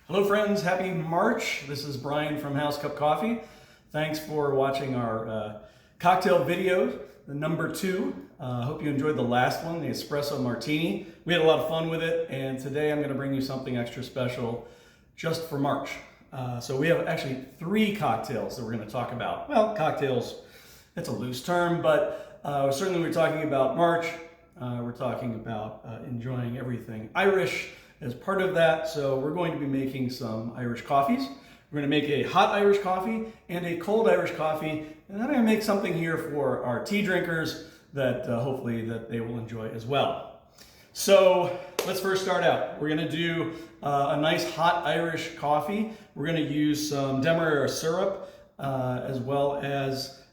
Hello friends, happy March. This is Brian from House Cup Coffee. Thanks for watching our cocktail video, the number 2. Hope you enjoyed the last one, the Espresso Martini. We had a lot of fun with it, and today I'm going to bring you something extra special just for March. So we have actually 3 cocktails that we're going to talk about. Well, cocktails, it's a loose term, but certainly we're talking about March. We're talking about enjoying everything Irish as part of that. So we're going to be making some Irish coffees. We're going to make a hot Irish coffee and a cold Irish coffee. And then I'm going to make something here for our tea drinkers that hopefully that they will enjoy as well. So let's first start out. We're going to do a nice hot Irish coffee. We're going to use some Demerara syrup as well as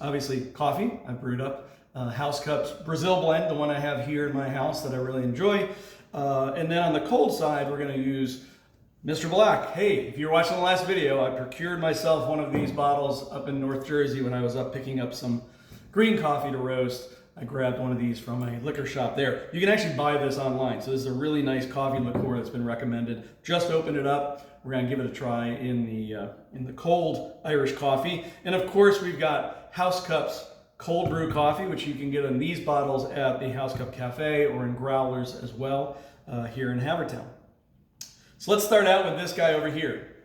obviously coffee. I brewed up House Cup's Brazil blend, the one I have here in my house that I really enjoy. And then on the cold side, we're going to use Mr. Black. Hey, if you're watching the last video, I procured myself one of these bottles up in North Jersey when I was up picking up some green coffee to roast. I grabbed one of these from a liquor shop there. You can actually buy this online. So this is a really nice coffee liqueur that's been recommended. Just opened it up. We're going to give it a try in the cold Irish coffee. And of course, we've got House Cup's cold brew coffee, which you can get in these bottles at the House Cup Cafe or in growlers as well here in Havertown. So let's start out with this guy over here.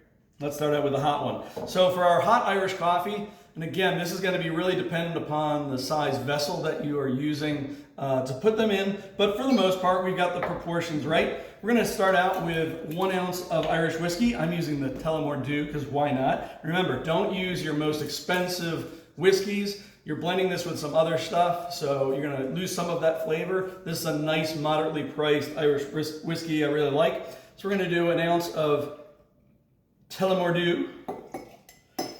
Let's start out with the hot one. So for our hot Irish coffee, and again, this is going to be really dependent upon the size vessel that you are using to put them in, but for the most part, we've got the proportions right. We're going to start out with 1 ounce of Irish whiskey. I'm using the Tullamore Dew because why not? Remember, don't use your most expensive whiskeys. You're blending this with some other stuff, so you're going to lose some of that flavor. This is a nice, moderately priced Irish whiskey I really like. So we're going to do 1 ounce of Tullamore Dew.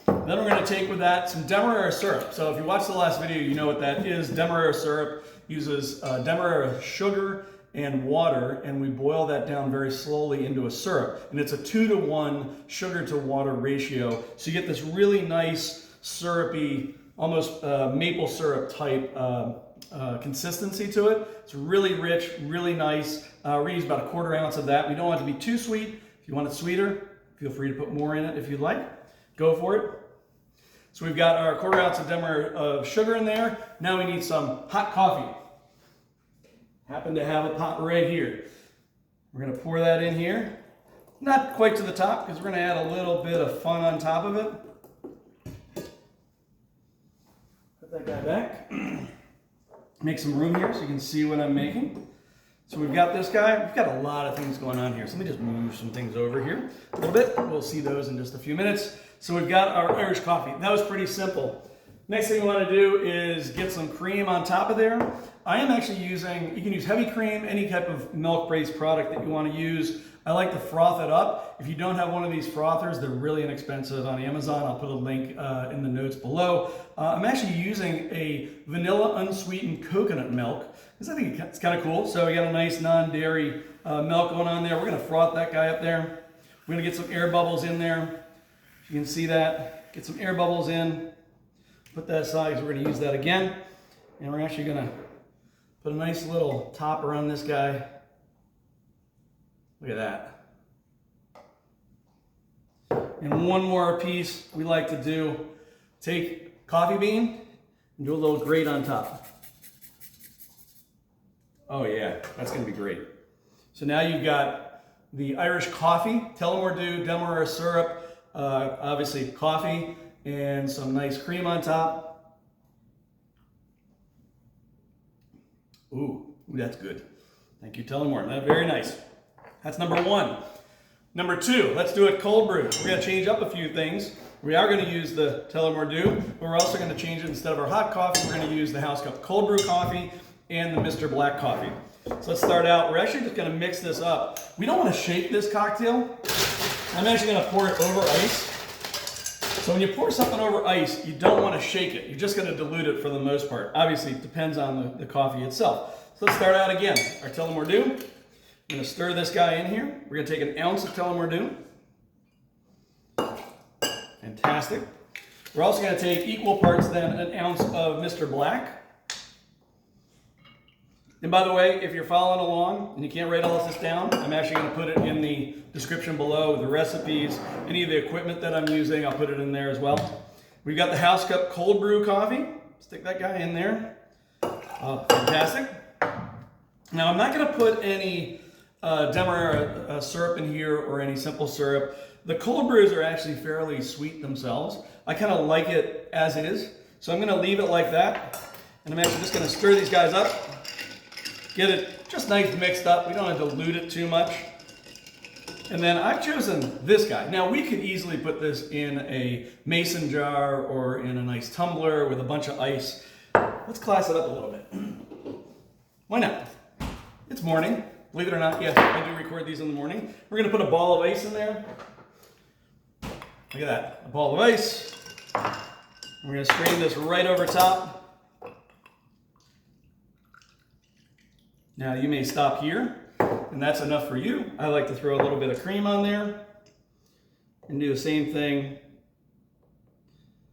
Then we're going to take with that some Demerara syrup. So if you watched the last video, you know what that is. Demerara syrup uses Demerara sugar and water, and we boil that down very slowly into a syrup. And it's a 2-to-1 sugar to water ratio. So you get this really nice syrupy, almost maple syrup type consistency to it. It's really rich, really nice. We're going to use about 1/4 ounce of that. We don't want it to be too sweet. If you want it sweeter, feel free to put more in it if you'd like. Go for it. So we've got our 1/4 ounce of Demerara sugar in there. Now we need some hot coffee. Happen to have a pot right here. We're going to pour that in here. Not quite to the top because we're going to add a little bit of fun on top of it. That guy back. Make some room here so you can see what I'm making. So we've got this guy. We've got a lot of things going on here. So let me just move some things over here a little bit. We'll see those in just a few minutes. So we've got our Irish coffee. That was pretty simple. Next thing we want to do is get some cream on top of there. I am actually using, you can use heavy cream, any type of milk-based product that you want to use. I like to froth it up. If you don't have one of these frothers, they're really inexpensive on Amazon. I'll put a link in the notes below. I'm actually using a vanilla unsweetened coconut milk because I think it's kind of cool. So we got a nice non-dairy milk going on there. We're going to froth that guy up there. We're going to get some air bubbles in there. You can see that. Get some air bubbles in. Put that aside because we're going to use that again. And we're actually going to put a nice little topper on this guy. Look at that. And one more piece we like to do, take coffee bean and do a little grate on top. Oh yeah, that's gonna be great. So now you've got the Irish coffee, Tullamore Dew, Demerara syrup, obviously coffee, and some nice cream on top. Ooh, that's good. Thank you, Tullamore. That's very nice. That's number 1. Number 2, let's do it cold brew. We're going to change up a few things. We are going to use the Tullamore Dew, but we're also going to change it. Instead of our hot coffee, we're going to use the House Cup cold brew coffee and the Mr. Black coffee. So let's start out. We're actually just going to mix this up. We don't want to shake this cocktail. I'm actually going to pour it over ice. So when you pour something over ice, you don't want to shake it. You're just going to dilute it for the most part. Obviously, it depends on the coffee itself. So let's start out again. Our Tullamore Dew. I'm going to stir this guy in here. We're going to take 1 ounce of Tullamore Dew. Fantastic. We're also going to take equal parts then 1 ounce of Mr. Black. And by the way, if you're following along and you can't write all of this down, I'm actually going to put it in the description below, the recipes, any of the equipment that I'm using, I'll put it in there as well. We've got the House Cup cold brew coffee. Stick that guy in there. Fantastic. Now I'm not going to put any Demerara syrup in here or any simple syrup. The cold brews are actually fairly sweet themselves. I kind of like it as is. So I'm going to leave it like that. And I'm actually just going to stir these guys up. Get it just nice mixed up. We don't want to dilute it too much. And then I've chosen this guy. Now we could easily put this in a mason jar or in a nice tumbler with a bunch of ice. Let's class it up a little bit. Why not? It's morning. Believe it or not, yes, I do record these in the morning. We're going to put a ball of ice in there. Look at that, a ball of ice. We're going to strain this right over top. Now you may stop here, and that's enough for you. I like to throw a little bit of cream on there and do the same thing.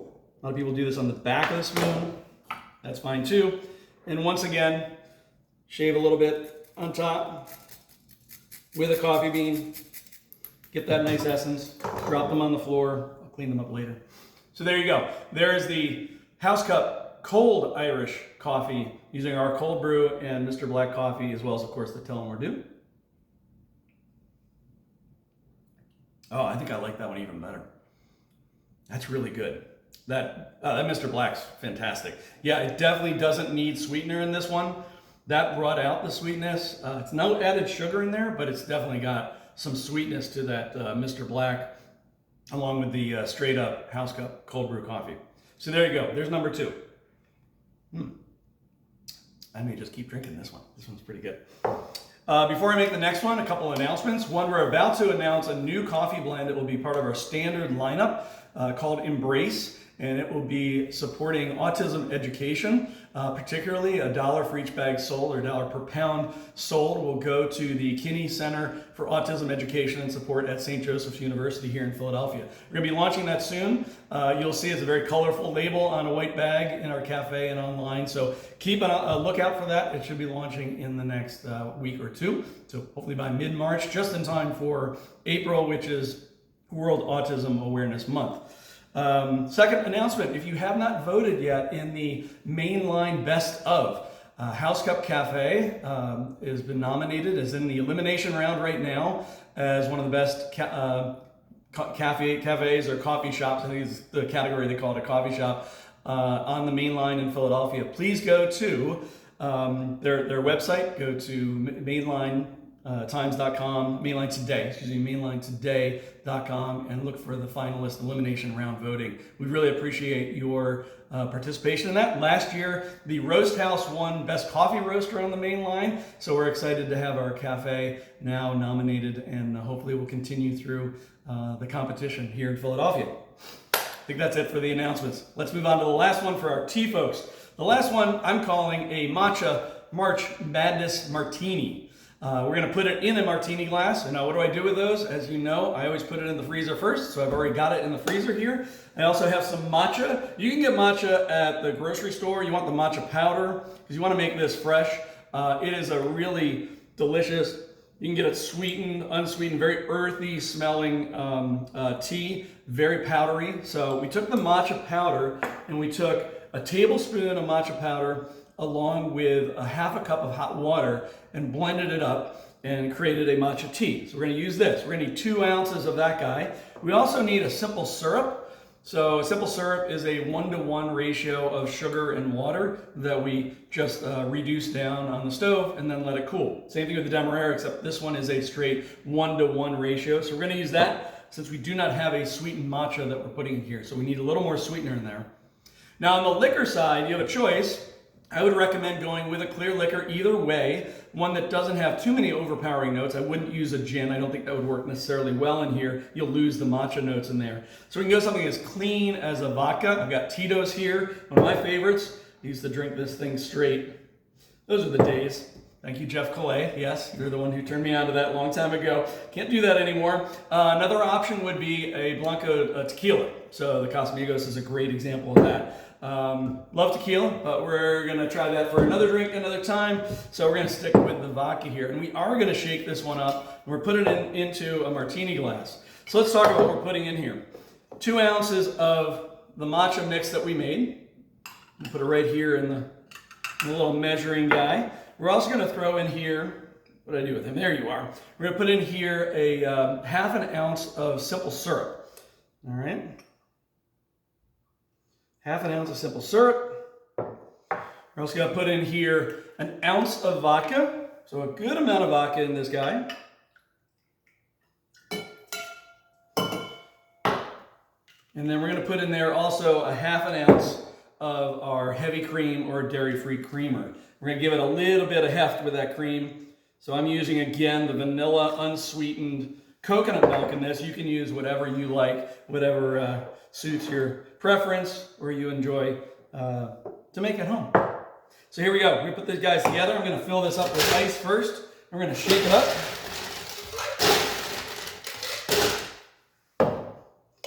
A lot of people do this on the back of the spoon. That's fine too. And once again, shave a little bit on top with a coffee bean. Get that nice essence. Drop them on the floor. I'll clean them up later. So there you go. There's the House Cup cold Irish coffee using our cold brew and Mr. Black coffee, as well as, of course, the Tell 'em We're Due. Oh, I think I like that one even better. That's really good. That Mr. Black's fantastic. Yeah, it definitely doesn't need sweetener in this one. That brought out the sweetness. It's no added sugar in there, but it's definitely got some sweetness to that Mr. Black, along with the straight up House Cup cold brew coffee. So there you go. There's number 2. I may just keep drinking this one. This one's pretty good. Before I make the next one, a couple announcements. One, we're about to announce a new coffee blend that will be part of our standard lineup called Embrace, and it will be supporting autism education. Particularly $1 for each bag sold, or $1 per pound sold, will go to the Kinney Center for Autism Education and Support at St. Joseph's University here in Philadelphia. We're going to be launching that soon. You'll see it's a very colorful label on a white bag in our cafe and online, so keep a lookout for that. It should be launching in the next week or two, so hopefully by mid-March, just in time for April, which is World Autism Awareness Month. Second announcement, if you have not voted yet in the mainline best of, House Cup Cafe has been nominated, is in the elimination round right now as one of the best cafes or coffee shops. I think is the category they call it, a coffee shop, on the main line in Philadelphia. Please go to their website, go to mainlinetimes.com, mainlinetoday.com, and look for the finalist elimination round voting. We really appreciate your participation in that. Last year, the Roast House won Best Coffee Roaster on the main line, so we're excited to have our cafe now nominated, and hopefully we'll continue through the competition here in Philadelphia. I think that's it for the announcements. Let's move on to the last one for our tea folks. The last one I'm calling a Matcha March Madness Martini. We're going to put it in a martini glass. And now what do I do with those? As you know, I always put it in the freezer first, so I've already got it in the freezer here. I also have some matcha. You can get matcha at the grocery store. You want the matcha powder because you want to make this fresh. It is a really delicious, you can get it sweetened, unsweetened, very earthy smelling tea, very powdery. So we took the matcha powder and we took a tablespoon of matcha powder along with a half a cup of hot water and blended it up and created a matcha tea. So we're going to use this. We're going to need 2 ounces of that guy. We also need a simple syrup. So simple syrup is a 1-to-1 ratio of sugar and water that we just reduce down on the stove and then let it cool. Same thing with the Demerara, except this one is a straight 1-to-1 ratio. So we're going to use that since we do not have a sweetened matcha that we're putting in here. So we need a little more sweetener in there. Now on the liquor side, you have a choice. I would recommend going with a clear liquor either way, one that doesn't have too many overpowering notes. I wouldn't use a gin. I don't think that would work necessarily well in here. You'll lose the matcha notes in there. So we can go something as clean as a vodka. I've got Tito's here, one of my favorites. I used to drink this thing straight. Those are the days. Thank you, Jeff Colley. Yes, you're the one who turned me on to that a long time ago. Can't do that anymore. Another option would be a blanco tequila. So the Casamigos is a great example of that. Love tequila, but we're going to try that for another drink another time. So we're going to stick with the vodka here. And we are going to shake this one up. And we're putting it into a martini glass. So let's talk about what we're putting in here. 2 ounces of the matcha mix that we made. We'll put it right here in the little measuring guy. We're also going to throw in here, what did I do with him? There you are. We're going to put in here a half an ounce of simple syrup. All right. Half an ounce of simple syrup. We're also going to put in here an ounce of vodka. So a good amount of vodka in this guy. And then we're going to put in there also a half an ounce of our heavy cream or dairy-free creamer. We're going to give it a little bit of heft with that cream. So I'm using, again, the vanilla unsweetened coconut milk in this. You can use whatever you like, whatever suits your preference or you enjoy to make at home. So here we go. We're going to put these guys together. I'm going to fill this up with ice first. We're going to shake it up.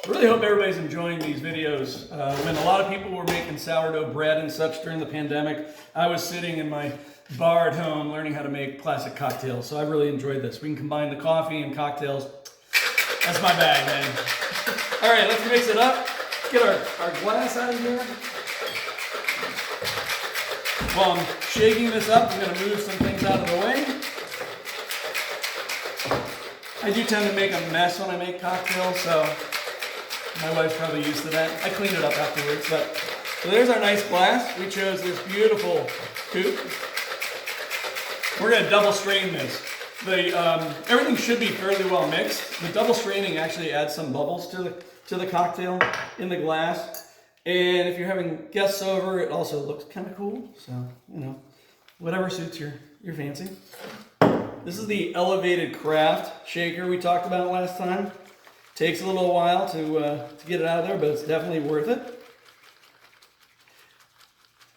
I really hope everybody's enjoying these videos. When a lot of people were making sourdough bread and such during the pandemic, I was sitting in my bar at home learning how to make classic cocktails. So I really enjoyed this. We can combine the coffee and cocktails. That's my bag, man. All right, let's mix it up. Get our glass out of here. While I'm shaking this up, I'm going to move some things out of the way. I do tend to make a mess when I make cocktails, so my wife's probably used to that. I clean it up afterwards. So there's our nice glass. We chose this beautiful coupe. We're going to double strain this. Everything should be fairly well mixed. The double straining actually adds some bubbles to the cocktail in the glass. And if you're having guests over, it also looks kind of cool. So, you know, whatever suits your fancy. This is the elevated craft shaker we talked about last time. Takes a little while to get it out of there, but it's definitely worth it.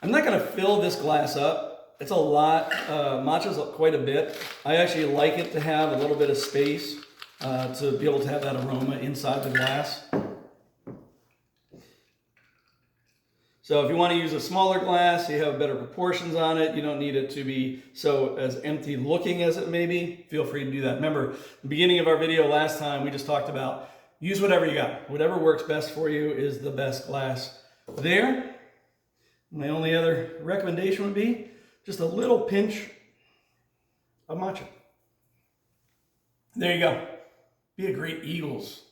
I'm not going to fill this glass up. It's a lot. Matcha's quite a bit. I actually like it to have a little bit of space to be able to have that aroma inside the glass. So if you want to use a smaller glass, you have better proportions on it, you don't need it to be so as empty looking as it may be, feel free to do that. Remember, the beginning of our video last time, we just talked about use whatever you got. Whatever works best for you is the best glass there. My only other recommendation would be just a little pinch of matcha. There you go. Be a great Eagles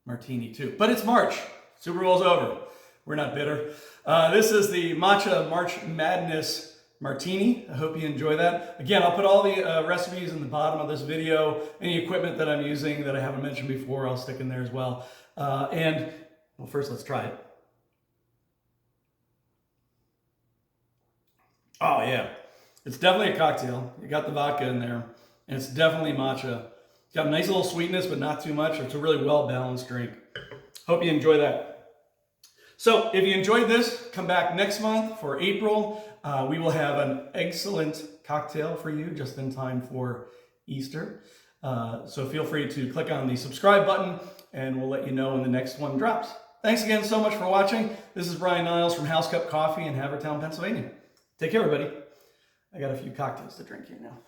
martini too. But it's March. Super Bowl's over. We're not bitter. This is the Matcha March Madness Martini. I hope you enjoy that. Again, I'll put all the recipes in the bottom of this video. Any equipment that I'm using that I haven't mentioned before, I'll stick in there as well. Well, first let's try it. Oh yeah, it's definitely a cocktail. You got the vodka in there, and it's definitely matcha. It's got a nice little sweetness, but not too much. It's a really well-balanced drink. Hope you enjoy that. So if you enjoyed this, come back next month for April. We will have an excellent cocktail for you just in time for Easter. So feel free to click on the subscribe button and we'll let you know when the next one drops. Thanks again so much for watching. This is Brian Niles from House Cup Coffee in Havertown, Pennsylvania. Take care, everybody. I got a few cocktails to drink here now.